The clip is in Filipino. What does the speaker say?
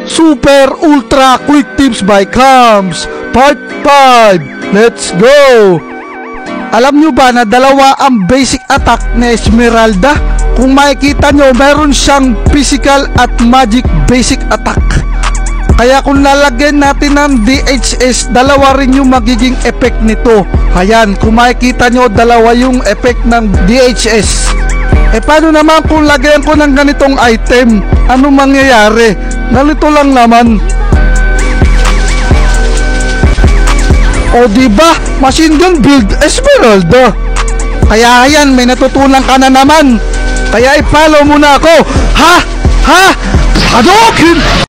Super Ultra Quick Tips by Cams Part 5. Let's go! Alam nyo ba na dalawa ang basic attack ni Esmeralda? Kung makikita nyo, meron siyang physical at magic basic attack. Kaya kung lalagyan natin ng DHS, dalawa rin yung magiging effect nito. Ayan, kung makikita nyo, dalawa yung effect ng DHS. Paano naman kung lagyan ko ng ganitong item? Ano mangyayari? Ganito lang naman. O diba, machine gun build Esmeralda. Kaya ayan, may natutunan ka na naman. Kaya i-follow mo na ako. Ha? Hadouken!